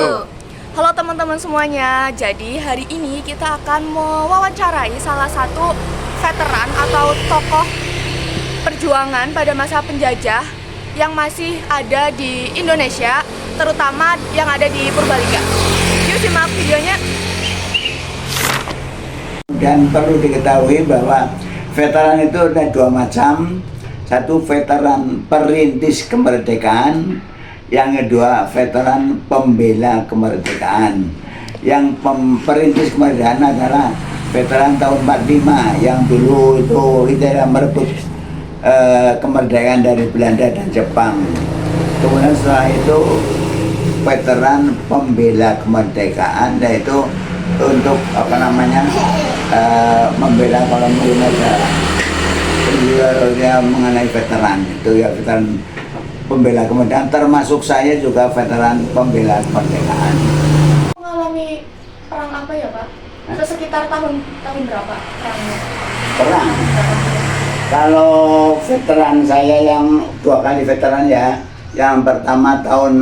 Halo teman-teman semuanya. Jadi hari ini kita akan mewawancarai salah satu veteran atau tokoh perjuangan pada masa penjajah yang masih ada di Indonesia, terutama yang ada di Purbalingga. Yuk simak videonya. Dan perlu diketahui bahwa veteran itu ada dua macam. Satu veteran perintis kemerdekaan, yang kedua veteran pembela kemerdekaan. Yang perintis kemerdekaan adalah veteran tahun 45 yang dulu itu kita merebut kemerdekaan dari Belanda dan Jepang. Kemudian setelah itu veteran pembela kemerdekaan, yaitu untuk membela kolom negara. Dia mengenai veteran itu ya, veteran pembela kemerdekaan, termasuk saya juga veteran pembela kemerdekaan. Mengalami perang apa ya Pak? Sekitar tahun berapa perangnya? Perang? Kalau veteran saya yang dua kali veteran ya, yang pertama tahun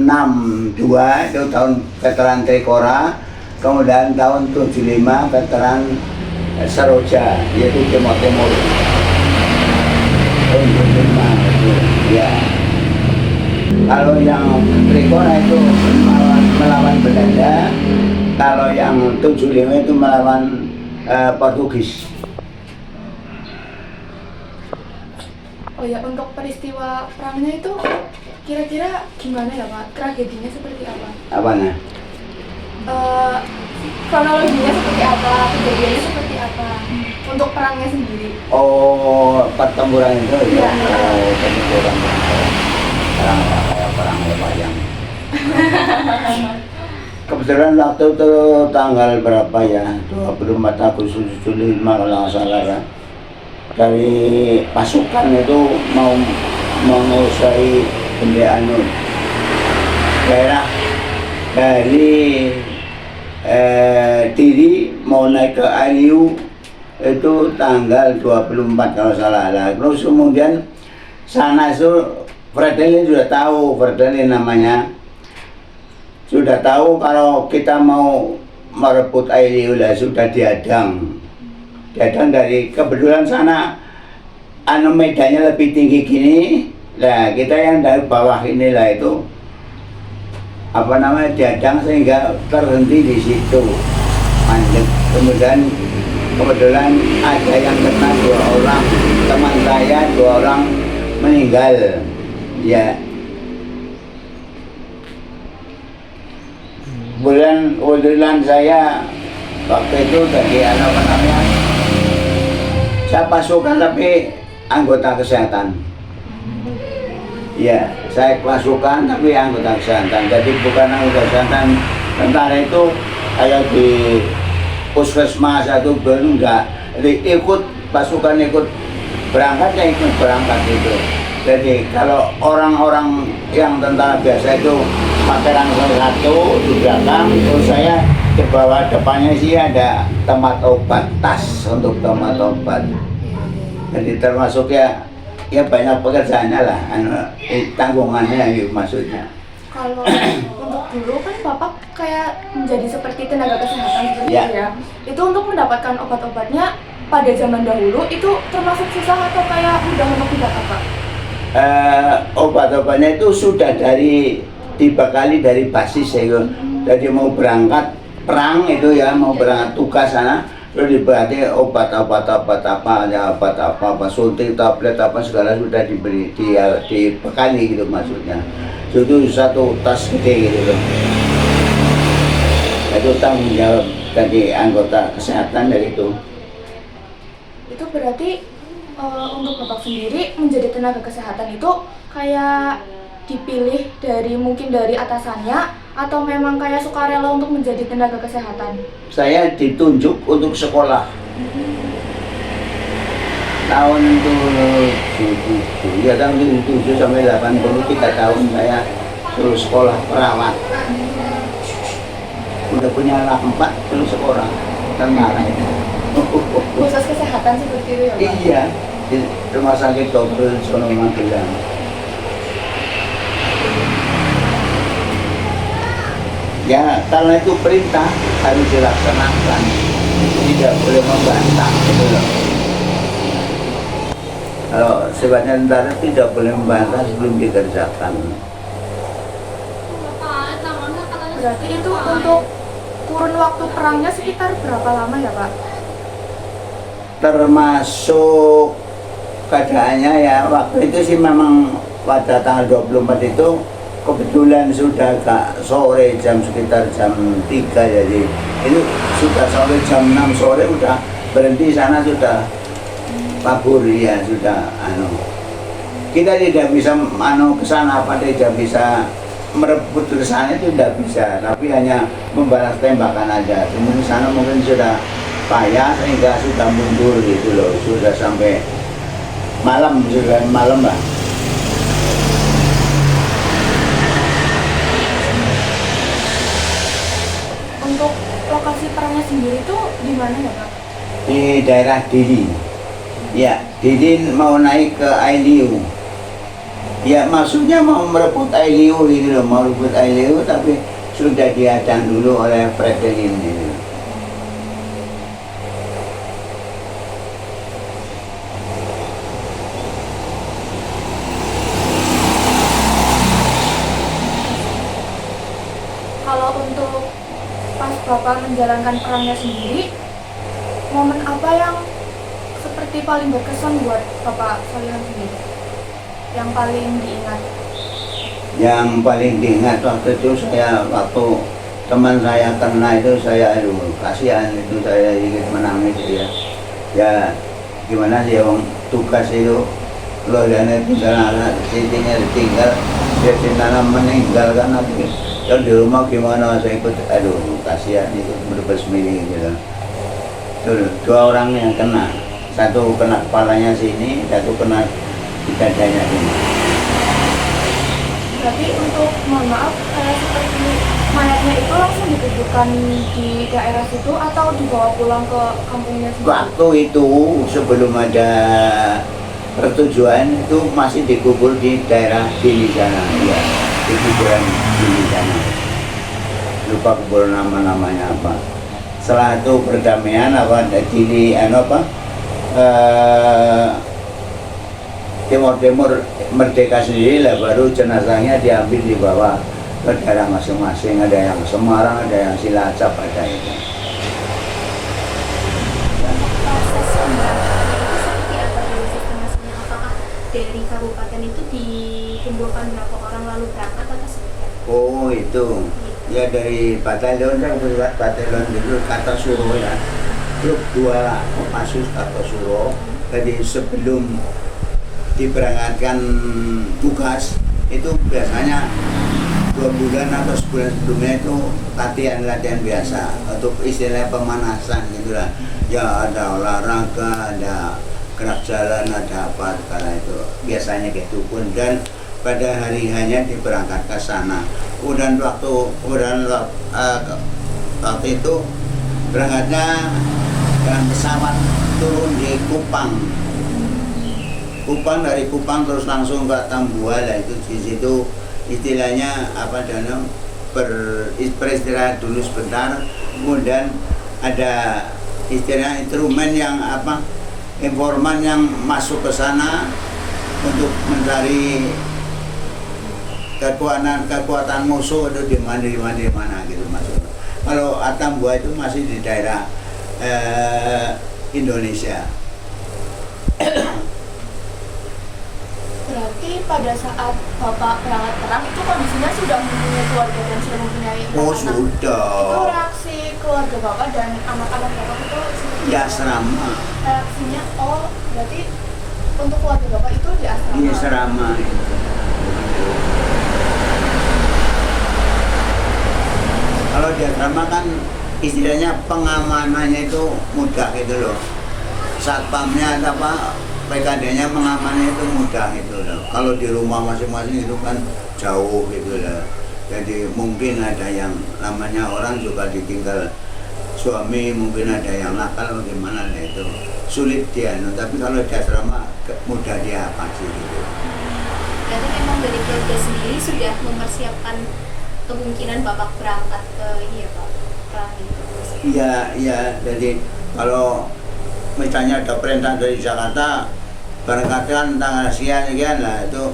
62 itu tahun veteran Trikora, kemudian tahun 75 veteran Seroja, yaitu Timur Timur. Tahun 75 itu ya. Kalau yang Trikora itu melawan Belanda, kalau yang 75 itu melawan Portugis. Oh ya, untuk peristiwa perangnya itu kira-kira gimana ya Pak? Tragedinya seperti apa? Apanya? Kronologinya seperti apa? Kejadiannya seperti apa? Untuk perangnya sendiri? Oh, pertempuran itu ya? Oh, pertempuran. Perang wayang. Kebetulan waktu itu tanggal berapa ya? 24 Agustus 75 kalau nggak salah ya. Dari pasukan itu mau menguasai Bendeanun, daerah dari Diri mau naik ke Aliu itu tanggal 24 kalau salah. Terus kemudian sana itu Fredeli sudah tahu, Fredeli namanya sudah tahu kalau kita mau merebut Aliu lah, sudah diadang dari kebetulan sana medannya lebih tinggi gini. Nah kita yang dari bawah inilah itu diadang sehingga terhenti di situ mandek. Kebetulan ada yang kena 2 orang, teman saya 2 orang meninggal ya. Kebetulan saya waktu itu dari saya pasukan tapi anggota kesehatan. Ya, saya pasukan tapi anggota kesehatan. Jadi bukan anggota kesehatan tentara itu kayak di puskesmas atau belum enggak. Jadi ikut pasukan, ikut berangkat ya ikut berangkat itu. Jadi kalau orang-orang yang tentara biasa itu pakai ransel 1 di belakang, terus saya di bawah depannya sih ada tempat obat, tas untuk tempat obat. Jadi termasuk ya banyak pekerjaannya lah, tanggungannya gitu maksudnya. Kalau untuk dulu kan Bapak kayak menjadi seperti tenaga kesehatan seperti itu ya. Itu untuk mendapatkan obat-obatnya pada zaman dahulu itu termasuk susah atau kayak mudah untuk didapat Pak? Obat-obatnya itu sudah dibekali dari basis ya. Jadi mau berangkat perang itu ya, mau berangkat tugas sana, terus diberi obat-obat apa, suntik, tablet apa segala sudah dibekali gitu maksudnya. Itu satu tas gede gitu loh. Itu tanggung jawab dari anggota kesehatan dari itu. Itu berarti untuk Bapak sendiri menjadi tenaga kesehatan itu kayak dipilih mungkin dari atasannya atau memang kayak sukarela untuk menjadi tenaga kesehatan? Saya ditunjuk untuk sekolah. Tahun 77 sampai 83 tahun saya terus sekolah perawat. Udah punya anak 4 terus sekolah tentara itu. Khusus kesehatan seperti itu ya Pak? Iya, di rumah sakit Dr. Sono Magelang. Ya, karena itu perintah harus dilaksanakan, tidak boleh membantah gitu loh. Kalau sifatnya tentara tidak boleh membantah sebelum dikerjakan. Berarti itu untuk kurun waktu perangnya sekitar berapa lama ya Pak? Termasuk keadaannya ya waktu itu sih memang pada tanggal 24 itu kebetulan sudah agak sore, sekitar jam 3, jadi itu sudah sampai jam 6 sore udah berhenti sana, sudah kabur ya, sudah kita tidak bisa ke sana, tidak bisa merebut ke sana, itu tidak bisa, tapi hanya membalas tembakan aja. Di sana mungkin sudah payah sehingga sudah mundur gitu loh, sudah sampai malam, sudah malam lah. Untuk lokasi perangnya sendiri itu di mana ya Pak? Di daerah Dili. Ya, Dili mau naik ke Ailiu. Ya, maksudnya mau merebut Ailiu gitu loh, mau merebut Ailiu, tapi sudah dihadang dulu oleh Fredelin gitu. Kalau untuk pas Bapak menjalankan perangnya sendiri, momen apa yang seperti paling berkesan buat Bapak Solihan sendiri? Yang paling diingat? Yang paling diingat waktu itu waktu teman saya kena itu, saya kasihan itu, saya ingin menangis ya. Ya gimana sih yang tugas itu, keluarganya tinggal, anak istrinya ditinggal, dia sendiri meninggal kan, yang di rumah gimana, saya ikut, kasihan itu, berbesmili gitu. Tuh, 2 orang yang kena, satu kena kepalanya sini, satu kena di dadanya sini. Berarti untuk, mohon maaf, kayak seperti mayatnya itu langsung dikuburkan di daerah situ atau dibawa pulang ke kampungnya sendiri? Waktu itu sebelum ada pertujuan itu masih dikubur di daerah Dili sana, ya, di kuburan Dili sana. Lupa kubur namanya apa. Setelah itu perdamaian Dili Timur merdeka sendiri lah, baru jenazahnya diambil dibawa ke daerah masing-masing, ada yang Semarang, ada yang Cilacap, ada itu. Proses pemberangkatan itu seperti apa dulu sistemnya? Apakah dari kabupaten itu dikumpulkan berapa orang lalu berangkat atau seperti apa? Oh itu, ya dari batalion itu Kartosuro ya, grup 2 Kopassus Kartosuro. Jadi sebelum diberangkatkan tugas itu biasanya 2 bulan atau sebulan sebelumnya itu latihan biasa untuk istilah pemanasan gitulah. Ya ada olahraga, ada gerak jalan, ada apa kala itu biasanya gitu pun, dan pada hari hanya diberangkat ke sana. Kemudian waktu itu berangkatnya dengan pesawat turun di Kupang. Dari Kupang terus langsung ke Tambuwal, itu di situ istilahnya beristirahat dulu sebentar, kemudian ada istilah instrumen yang informan yang masuk ke sana untuk mencari kekuatan musuh itu di mana gitu masuk. Kalau Atambua itu masih di daerah Indonesia. Berarti pada saat Bapak berangkat perang itu kondisinya sudah mempunyai keluarga dan sudah mempunyai Oh anak-anak. sudah. Itu reaksi keluarga Bapak dan anak-anak Bapak itu seperti Di apa? asrama. Reaksinya, berarti untuk keluarga Bapak itu di asrama? Di asrama. Kalau di asrama kan istilahnya pengamanannya itu mudah gitu loh. Satpamnya PKD-nya mengamannya itu mudah gitu loh. Kalau di rumah masing-masing itu kan jauh gitu loh. Jadi mungkin ada yang namanya orang juga ditinggal suami, mungkin ada yang nakal bagaimana itu sulit dia. Tapi kalau di asrama mudah dia pasti gitu. Berarti memang dari keluarga sendiri sudah mempersiapkan kemungkinan Bapak berangkat ke ini ya Pak, perang itu? Iya, iya. Jadi kalau misalnya ada perintah dari Jakarta, berangkatkan tanggal sekian lah, itu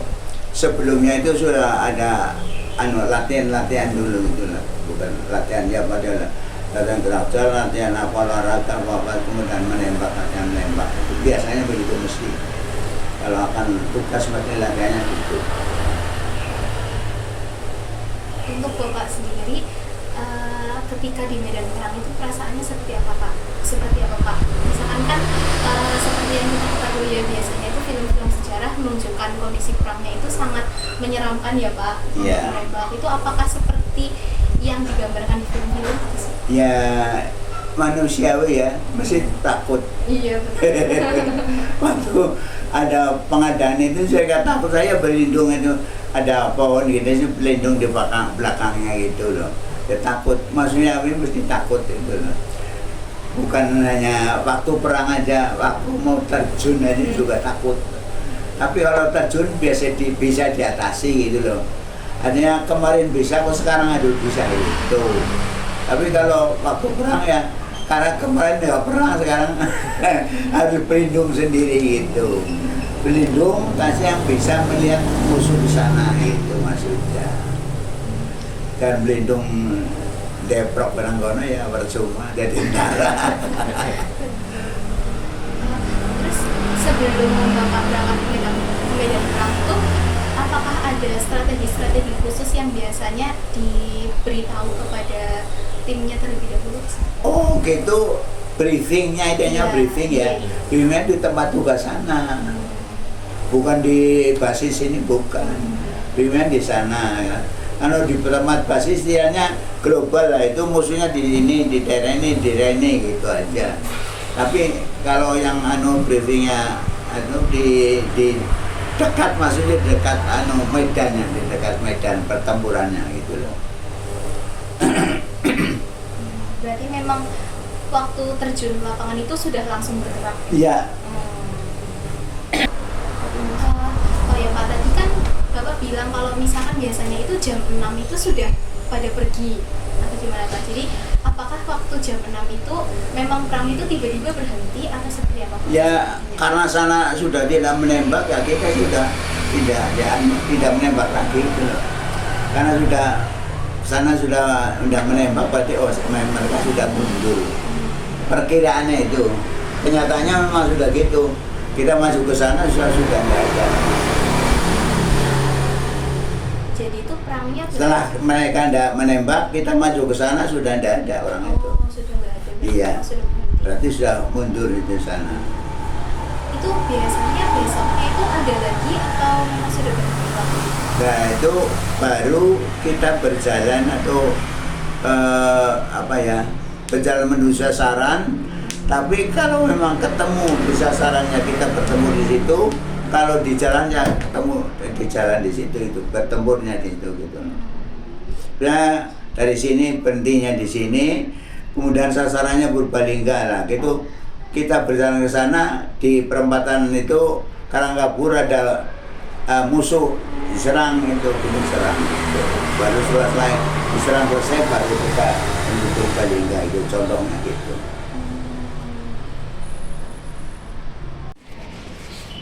sebelumnya itu sudah ada latihan dulu gitu lah, bukan latihan ya padahal latihan gerak, latihan apa olahraga apa, kemudian latihan menembak. Itu biasanya begitu mesti. Kalau akan tugas mesti latihannya gitu. Untuk Bapak sendiri, ketika di medan perang itu perasaannya seperti apa Pak? Seperti apa Pak? Misalkan kan seperti yang kita ketahui ya, biasanya itu film-film sejarah menunjukkan kondisi perangnya itu sangat menyeramkan ya Pak. Iya. Menembak itu apakah seperti yang digambarkan di film-film itu sih? Ya manusiawi ya, mesti takut. Iya benar. Waktu ada pengadaan itu saya takut, saya berlindung itu ada pohon gitu sih, berlindung di belakangnya gitu loh. Ya takut, maksudnya ini mesti takut itu loh. Bukan hanya waktu perang aja, waktu mau terjun aja juga takut. Tapi kalau terjun bisa diatasi gitu loh. Artinya kemarin bisa, kok sekarang ada bisa itu. Tapi kalau waktu perang ya, karena kemarin nggak pernah, sekarang harus berlindung sendiri gitu. Berlindung kasih yang bisa melihat musuh di sana itu maksudnya. Dan berlindung deprok barang kono ya percuma jadi tentara. Terus sebelum Bapak berangkat ke medan perang itu, apakah ada strategi-strategi khusus yang biasanya diberitahu kepada timnya terlebih dahulu? Oh gitu, briefingnya idenya Iya, briefing ya. iya. Briefingnya di tempat tugas sana, bukan di basis ini, bukan. Briefingnya di sana ya. Kalau di tempat basis dianya global lah, itu musuhnya di ini, di daerah ini gitu aja. Tapi kalau yang briefingnya di dekat, maksudnya dekat medannya, di dekat medan pertempurannya gitu loh. Berarti memang waktu terjun lapangan itu sudah langsung bergerak. Iya. Oh ya Pak, tadi kan Bapak bilang kalau misalkan biasanya itu jam 6 itu sudah pada pergi atau gimana Pak? Jadi apakah waktu jam 6 itu memang perang itu tiba-tiba berhenti atau seperti apa? Ya karena sana sudah tidak menembak ya kita sudah tidak menembak lagi gitu loh. Karena sana sudah menembak, berarti mereka sudah mundur. Perkiraannya itu, kenyataannya memang sudah gitu. Kita masuk ke sana sudah tidak ada. Jadi itu perangnya Setelah mereka tidak menembak, kita maju ke sana sudah tidak ada orang itu. sudah nggak ada. Iya. Sudah berhenti. Berarti sudah mundur di sana. Itu biasanya besoknya itu ada lagi atau memang sudah berhenti Pak? Nah itu baru kita berjalan atau berjalan menuju sasaran. Tapi kalau memang ketemu di sasarannya kita bertemu di situ, kalau di jalannya ketemu di jalan di situ itu bertempurnya di situ gitu. Nah dari sini berhentinya di sini, kemudian sasarannya Purbalingga lah gitu. Kita berjalan ke sana, di perempatan itu Karangkabur ada musuh diserang itu, serang gitu. Baru selesai diserang selesai baru kita menuju Purbalingga itu contohnya gitu.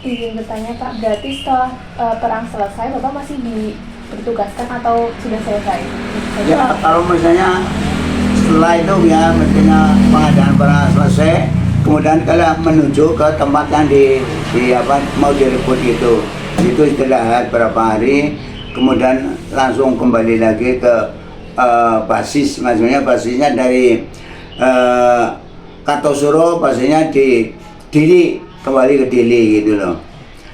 Izin bertanya Pak, berarti setelah perang selesai Bapak masih ditugaskan atau sudah selesai? Ya kalau misalnya setelah itu ya mestinya pengadaan barang selesai, kemudian kalian menuju ke tempat yang mau direbut itu. Itu istirahat berapa hari, kemudian langsung kembali lagi ke basis, maksudnya basisnya dari Kartosuro, basisnya di Dili, kembali ke Dili gitu loh.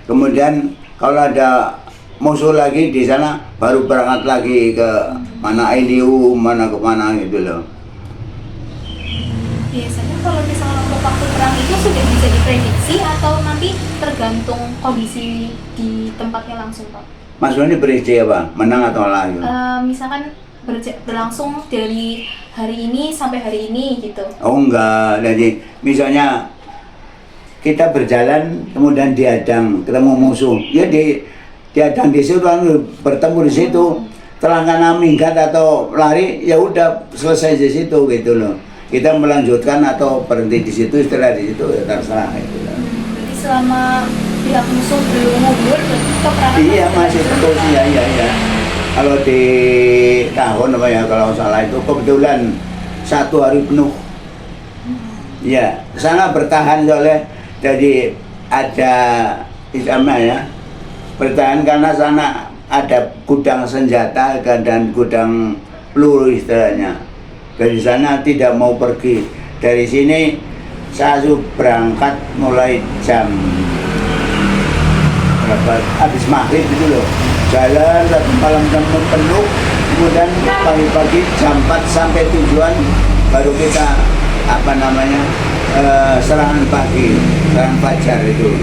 Kemudian kalau ada musuh lagi di sana baru berangkat lagi ke mana Iliu, mana ke mana gitu loh. Biasanya kalau misalnya untuk waktu perang itu sudah bisa diprediksi atau nanti tergantung kondisi di tempatnya langsung Pak? Maksudnya prediksi apa? Menang atau kalah gitu? Misalkan berlangsung dari hari ini sampai hari ini gitu. Oh enggak, jadi misalnya kita berjalan kemudian dihadang, ketemu musuh, ya dihadang di situ, bertemu di situ. terangkan minggat atau lari, ya udah selesai di situ gitu loh. Kita melanjutkan atau berhenti di situ, istilah di situ ya terserah gitu loh. Jadi selama pihak musuh belum mundur, berarti peperangan Iya masih terus, iya. Kalau di tahun apa ya kalau salah itu kebetulan 1 hari penuh. Ya, sana bertahan soalnya jadi ada istilahnya ya, bertahan karena sana ada gudang senjata dan gudang peluru istilahnya. Dari sana tidak mau pergi. Dari sini saya berangkat mulai jam berapa? Habis maghrib itu loh. Jalan satu malam jam penuh, kemudian pagi-pagi jam 4 sampai tujuan baru kita serangan pagi, serangan fajar itu.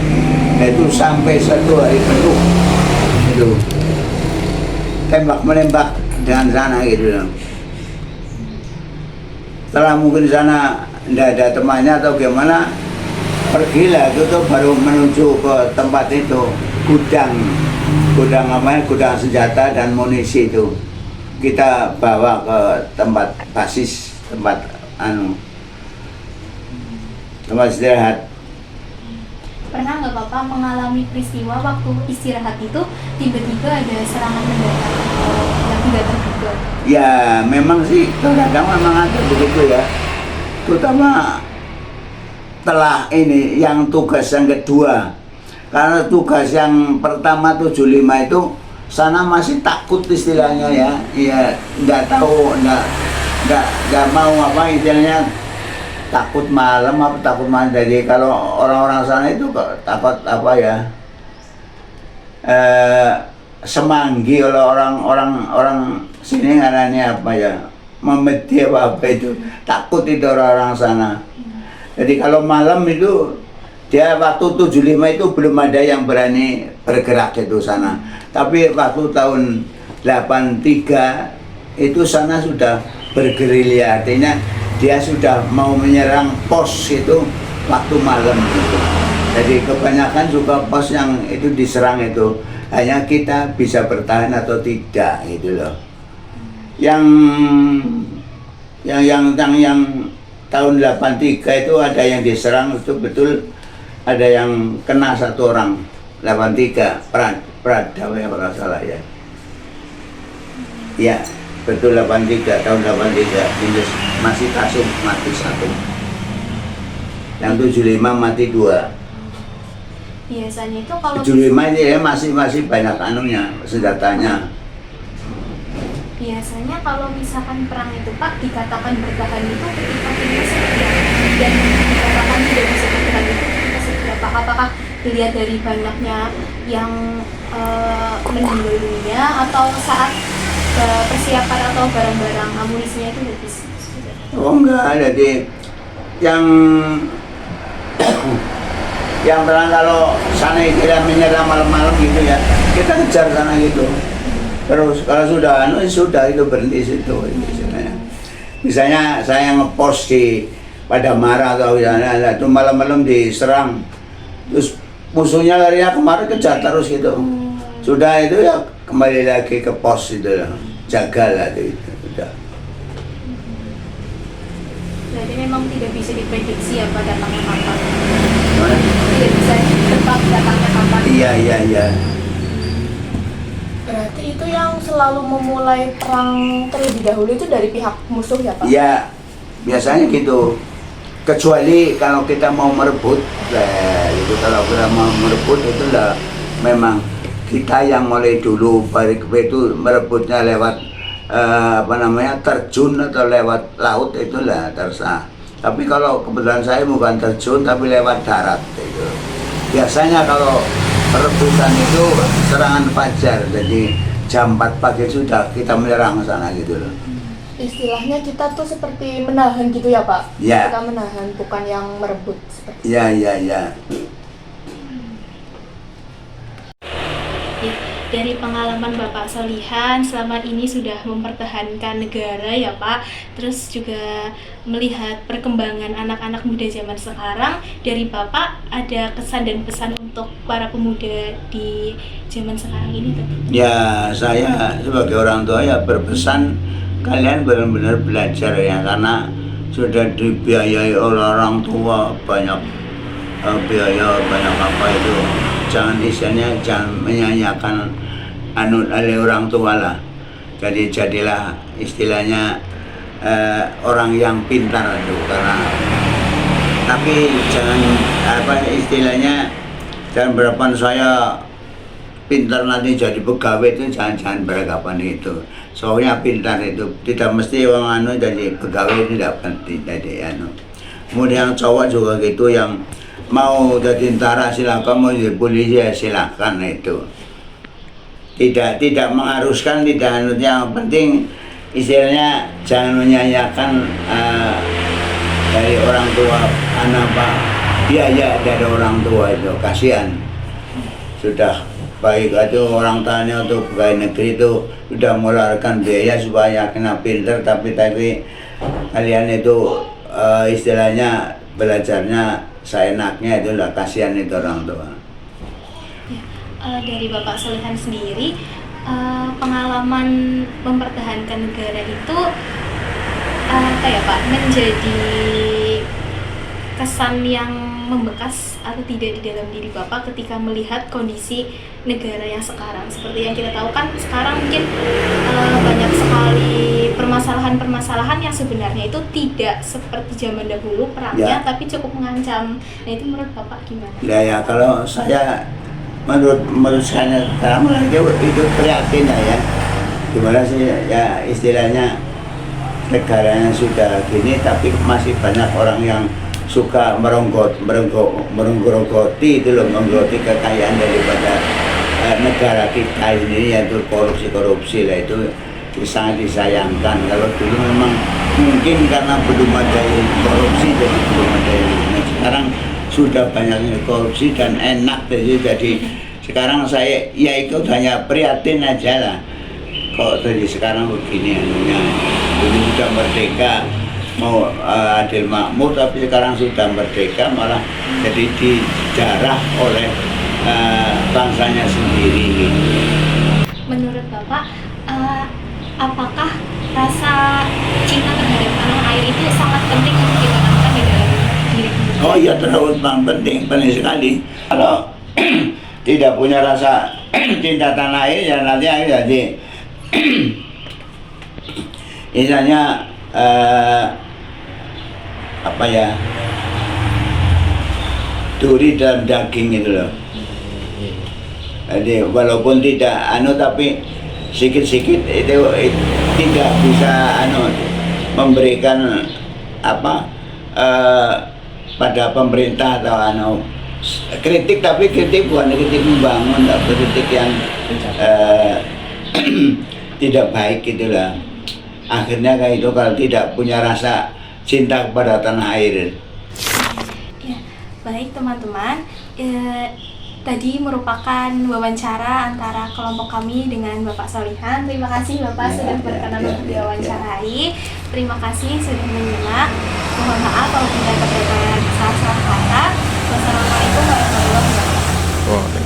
Nah, itu sampai 1 hari penuh itu tembak menembak dengan sana gitu loh. Setelah mungkin di sana tidak ada temannya atau gimana, pergilah itu tuh baru menuju ke tempat itu, gudang senjata dan munisi itu. Kita bawa ke tempat basis, tempat istirahat. Pernah nggak Bapak mengalami peristiwa waktu istirahat itu tiba-tiba ada serangan mendadak yang tidak terduga? Ya memang sih kadang memang ada begitu ya, terutama setelah ini yang tugas yang kedua. Karena tugas yang pertama 75 itu sana masih takut istilahnya ya, iya nggak tahu, nggak mau apa istilahnya, takut malam. Jadi kalau orang-orang sana itu takut apa ya, semanggi. Kalau orang sini ngaranya apa ya, memedi apa itu, takut itu orang-orang sana. Jadi kalau malam itu dia waktu 75 itu belum ada yang berani bergerak itu sana. Tapi waktu tahun 83 itu sana sudah bergerilya, artinya dia sudah mau menyerang pos itu waktu malam gitu. Jadi kebanyakan juga pos yang itu diserang itu hanya kita bisa bertahan atau tidak gitu loh. Yang tahun 83 itu ada yang diserang itu betul, ada yang kena 1 orang. 83 Pradawa ya kalau salah ya. Ya, betul 83, tahun 83 masih Kasum mati 1. Yang 75 mati 2. Biasanya itu kalau 75 ini ya masih banyak anunya, senjatanya. biasanya kalau misalkan perang itu Pak dikatakan bertahan itu ketika kita seperti apa? Dan dikatakan tidak bisa bertahan itu ketika seperti apa? Apakah dilihat dari banyaknya yang meninggal dunia atau saat persiapan atau barang-barang amunisinya itu habis? Oh enggak, jadi yang perang kalau sana kita menyerang malam-malam gitu ya, kita kejar sana gitu. Terus kalau sudah itu berhenti situ. Misalnya saya ngepost di Padamara atau misalnya itu malam-malam diserang, terus musuhnya larinya kemarin kejar terus gitu. Sudah itu ya kembali lagi ke pos itu, jagalah itu. Udah. Jadi memang tidak bisa diprediksi apa datangnya kapan. Tidak bisa ditebak datangnya kapan. Iya. Berarti itu yang selalu memulai perang terlebih dahulu itu dari pihak musuh ya Pak? Iya, biasanya gitu. Kecuali kalau kita mau merebut, itu kalau kita mau merebut itulah memang kita yang mulai dulu, baik itu merebutnya lewat terjun atau lewat laut itulah terserah. Tapi kalau kebetulan saya bukan terjun tapi lewat darat itu. Biasanya kalau perebutan itu serangan fajar, jadi jam 4 pagi sudah kita menyerang sana gitu loh. Istilahnya kita tuh seperti menahan gitu ya Pak? Ya. Kita menahan, bukan yang merebut seperti Iya. Ya, dari pengalaman Bapak Solihan selama ini sudah mempertahankan negara ya Pak, terus juga melihat perkembangan anak-anak muda zaman sekarang, dari Bapak ada kesan dan pesan untuk para pemuda di zaman sekarang ini tuh? Ya, saya sebagai orang tua ya berpesan kalian benar-benar belajar ya, karena sudah dibiayai oleh orang tua banyak biaya, banyak apa itu. Jangan istilahnya jangan menyanyiakan oleh orang tua lah. Jadi jadilah istilahnya orang yang pintar itu, karena tapi jangan istilahnya jangan berharapan saya pintar nanti jadi pegawai, itu jangan beranggapan itu. Soalnya pintar itu tidak mesti orang jadi pegawai, tidak penting jadi Kemudian yang cowok juga gitu, yang mau jadi tentara silakan, mau jadi polisi ya silakan itu. Tidak mengharuskan, tidak yang penting istilahnya jangan menyanyiakan dari orang tua anak pak biaya dari orang tua itu, kasihan. Sudah baik itu orang tanya untuk pegawai negeri itu sudah mengeluarkan biaya supaya kena pinter, tapi kalian itu istilahnya belajarnya seenaknya, itu lah, kasihan itu orang tua. Dari Bapak Solihan sendiri, pengalaman mempertahankan negara itu apa ya Pak, menjadi kesan yang membekas atau tidak di dalam diri Bapak ketika melihat kondisi negara yang sekarang? Seperti yang kita tahu kan sekarang mungkin banyak sekali permasalahan-permasalahan yang sebenarnya itu tidak seperti zaman dahulu perangnya, tapi cukup mengancam. Nah itu menurut Bapak gimana? Ya kalau saya menurut saya sekarang lagi itu prihatin ya, gimana sih ya istilahnya negaranya sudah gini tapi masih banyak orang yang suka merenggerogoti itu loh, menggerogoti kekayaan daripada negara kita ini, yaitu korupsi lah. Itu sangat disayangkan. Kalau dulu memang mungkin karena belum ada korupsi jadi belum ada ini. Sekarang sudah banyak korupsi dan enak, jadi sekarang saya ya ikut hanya prihatin aja lah. Kok dari sekarang begini anunya, dulu sudah merdeka mau adil makmur, tapi sekarang sudah merdeka malah jadi dijarah oleh bangsanya sendiri gitu. Menurut Bapak, apakah rasa cinta terhadap tanah air itu sangat penting untuk ditanamkan di dalam diri kita? Oh iya, terlalu penting sekali. Kalau tidak punya rasa cinta tanah air ya nanti jadi misalnya apa ya, duri dalam daging itu loh. Jadi walaupun tidak tapi sedikit-sedikit itu tidak bisa memberikan apa pada pemerintah atau kritik, tapi kritik bukan kritik membangun, tapi kritik yang tidak baik itulah. Akhirnya kayak itu kalau tidak punya rasa cinta kepada tanah air. Ya, baik teman-teman, tadi merupakan wawancara antara kelompok kami dengan Bapak Solihan. Terima kasih Bapak sudah berkenan untuk diwawancarai. Terima kasih sudah menyimak. Mohon maaf kalau tidak terdapat salah-salah kata. Wassalamualaikum warahmatullahi wabarakatuh.